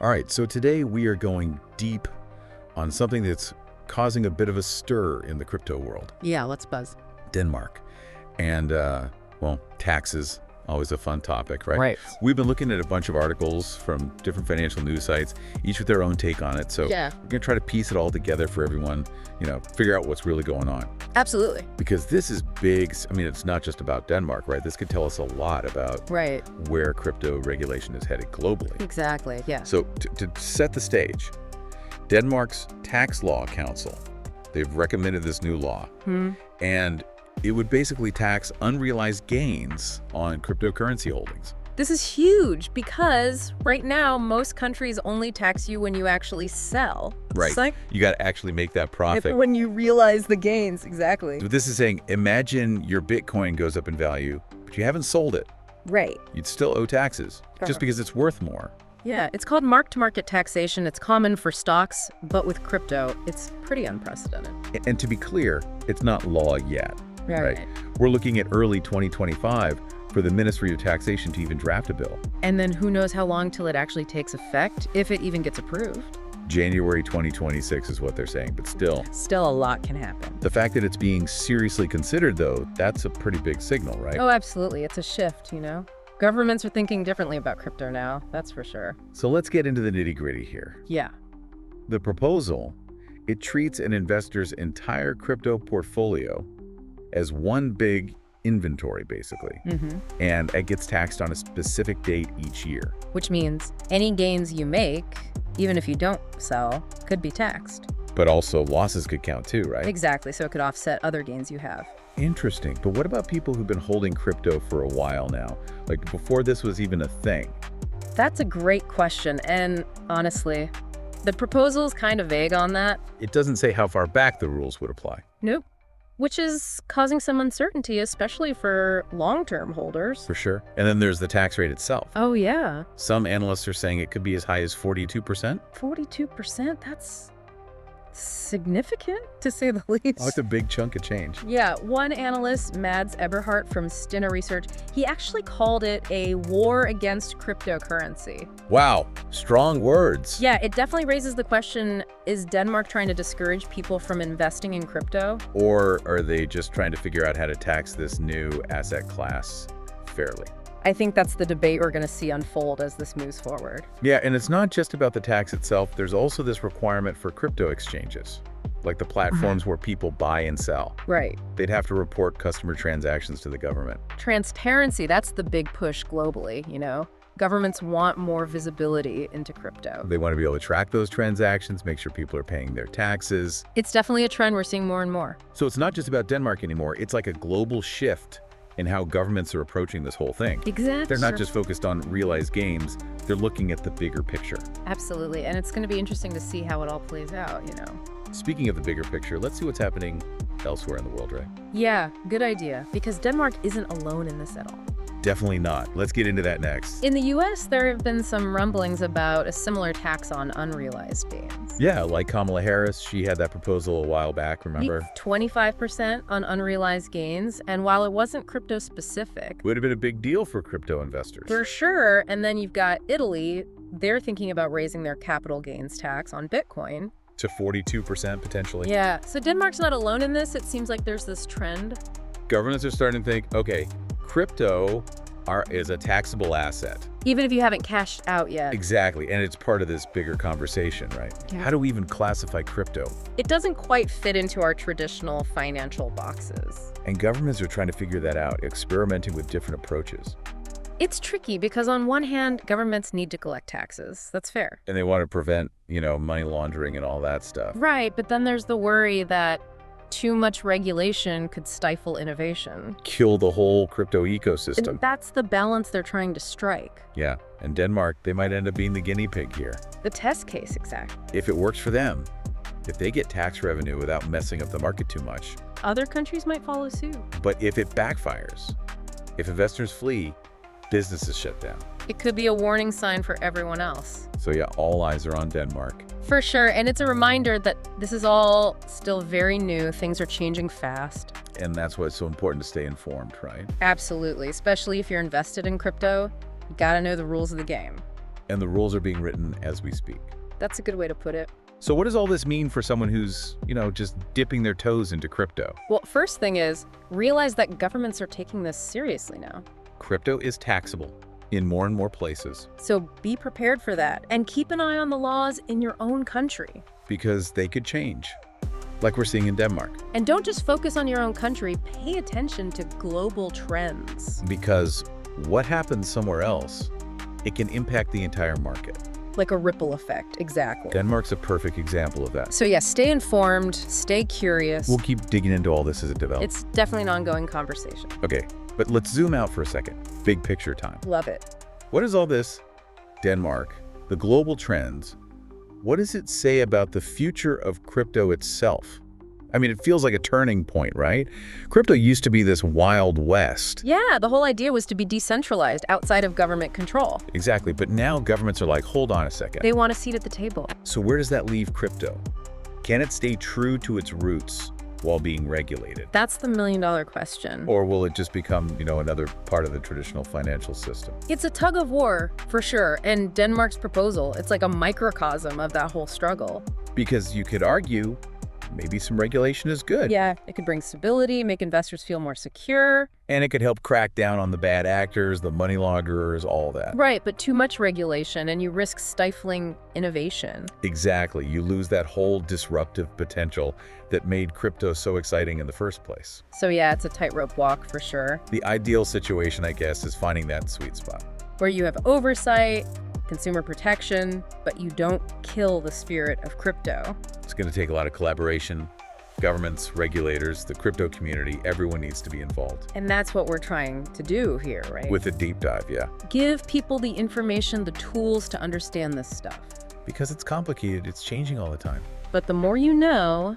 All right, so today we are going deep on something that's causing a bit of a stir in the crypto world. Yeah, let's buzz. Denmark. And, well, taxes, always a fun topic, right? Right. We've been looking at a bunch of articles from different financial news sites, each with their own take on it. So Yeah. we're going to try to piece it all together for everyone, figure out what's really going on. Absolutely. Because this is big. I mean, it's not just about Denmark, right? This could tell us a lot about Right. where crypto regulation is headed globally. Exactly. Yeah. So to set the stage, Denmark's Tax Law Council, they've recommended this new law. And it would basically tax unrealized gains on cryptocurrency holdings. This is huge because right now most countries only tax you when you actually sell. Right. It's like You got to actually make that profit. when you realize the gains. Exactly. But this is saying, imagine your Bitcoin goes up in value, but you haven't sold it. Right. You'd still owe taxes just because it's worth more. Yeah, it's called mark-to-market taxation. It's common for stocks, but with crypto, it's pretty unprecedented. And to be clear, it's not law yet. Right. We're looking at early 2025 for the Ministry of Taxation to even draft a bill. And then who knows how long till it actually takes effect, if it even gets approved. January 2026 is what they're saying, but still. Still a lot can happen. The fact that it's being seriously considered, though, that's a pretty big signal, right? Oh, absolutely. It's a shift, Governments are thinking differently about crypto now, that's for sure. So let's get into the nitty-gritty here. Yeah. The proposal, it treats an investor's entire crypto portfolio as one big inventory, basically. And it gets taxed on a specific date each year. Which means any gains you make, even if you don't sell, could be taxed. But also losses could count too, right? Exactly, so it could offset other gains you have. Interesting. But what about people who've been holding crypto for a while now? Like before this was even a thing? That's a great question, and honestly, the proposal's kind of vague on that. It doesn't say how far back the rules would apply. Nope. Which is causing some uncertainty, especially for long-term holders. For sure. And then there's the tax rate itself. Oh, yeah. Some analysts are saying it could be as high as 42%. 42%? That's significant, to say the least. Oh, it's a big chunk of change. Yeah, one analyst, Mads Eberhardt from Stinner Research, he actually called it a war against cryptocurrency. Wow, strong words. Yeah, it definitely raises the question, is Denmark trying to discourage people from investing in crypto? Or are they just trying to figure out how to tax this new asset class fairly? I think that's the debate we're going to see unfold as this moves forward. Yeah, and it's not just about the tax itself. There's also this requirement for crypto exchanges, like the platforms where people buy and sell. Right. They'd have to report customer transactions to the government. Transparency, that's the big push globally, Governments want more visibility into crypto. They want to be able to track those transactions, make sure people are paying their taxes. It's definitely a trend we're seeing more and more. So it's not just about Denmark anymore. It's like a global shift in how governments are approaching this whole thing. Exactly. They're not just focused on realized gains, they're looking at the bigger picture. Absolutely, and it's going to be interesting to see how it all plays out, Speaking of the bigger picture, let's see what's happening elsewhere in the world, right? Yeah, good idea, because Denmark isn't alone in this at all. Definitely not. Let's get into that next. In the US, there have been some rumblings about a similar tax on unrealized gains. Yeah, like Kamala Harris, she had that proposal a while back, remember? 25% on unrealized gains, and while it wasn't crypto specific, Would have been a big deal for crypto investors. for sure, and then you've got Italy, they're thinking about raising their capital gains tax on Bitcoin. To 42% potentially. Yeah, so Denmark's not alone in this. It seems like there's this trend. Governments are starting to think, okay, crypto is a taxable asset. Even if you haven't cashed out yet. Exactly, and it's part of this bigger conversation, right? Yeah. How do we even classify crypto? It doesn't quite fit into our traditional financial boxes. And governments are trying to figure that out, experimenting with different approaches. It's tricky because on one hand, governments need to collect taxes. That's fair. And they want to prevent, money laundering and all that stuff. Right, but then there's the worry that too much regulation could stifle innovation. Kill the whole crypto ecosystem. And that's the balance they're trying to strike. Yeah, and Denmark, they might end up being the guinea pig here. The test case, exactly. If it works for them, if they get tax revenue without messing up the market too much. Other countries might follow suit. But if it backfires, if investors flee, businesses shut down. It could be a warning sign for everyone else. So yeah, all eyes are on Denmark. For sure, and it's a reminder that this is all still very new. Things are changing fast. And that's why it's so important to stay informed, right? Absolutely, especially if you're invested in crypto. You gotta know the rules of the game. and the rules are being written as we speak. That's a good way to put it. So what does all this mean for someone who's, just dipping their toes into crypto? Well, first thing is, realize that governments are taking this seriously now. Crypto is taxable in more and more places So be prepared for that, and keep an eye on the laws in your own country. because they could change, like we're seeing in Denmark. And don't just focus on your own country, pay attention to global trends. Because what happens somewhere else, it can impact the entire market. Like a ripple effect, exactly. Denmark's a perfect example of that. So yeah, stay informed, stay curious. We'll keep digging into all this as it develops. It's definitely an ongoing conversation. Okay, but let's zoom out for a second. Big picture time. Love it. What is all this, Denmark, the global trends, what does it say about the future of crypto itself? I mean, it feels like a turning point, right? Crypto used to be this wild west. Yeah, the whole idea was to be decentralized, outside of government control. Exactly, but now governments are like, hold on a second. They want a seat at the table. So where does that leave crypto? Can it stay true to its roots while being regulated? That's the million-dollar question. Or will it just become, another part of the traditional financial system? It's a tug of war, for sure, and Denmark's proposal, it's like a microcosm of that whole struggle. Because you could argue maybe some regulation is good. Yeah, it could bring stability, make investors feel more secure. And it could help crack down on the bad actors, the money launderers, all that. Right, but too much regulation and you risk stifling innovation. Exactly. You lose that whole disruptive potential that made crypto so exciting in the first place. So yeah, it's a tightrope walk for sure, The ideal situation, I guess, is finding that sweet spot. where you have oversight, consumer protection, but you don't kill the spirit of crypto. It's going to take a lot of collaboration. Governments, regulators, the crypto community, everyone needs to be involved. And that's what we're trying to do here, right? With a deep dive, yeah. Give people the information, the tools to understand this stuff. Because it's complicated, it's changing all the time. But the more you know,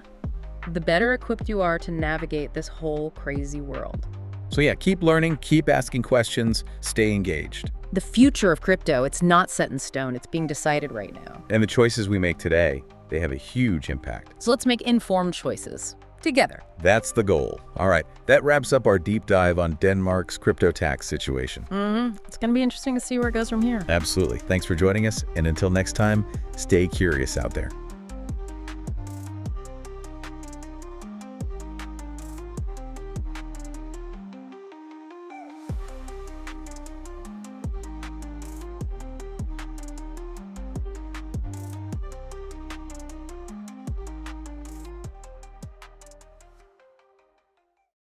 the better equipped you are to navigate this whole crazy world. So yeah, keep learning, keep asking questions, stay engaged. The future of crypto, it's not set in stone. It's being decided right now. And the choices we make today, they have a huge impact. So let's make informed choices together. That's the goal. All right, that wraps up our deep dive on Denmark's crypto tax situation. It's going to be interesting to see where it goes from here. Absolutely. Thanks for joining us. And until next time, stay curious out there.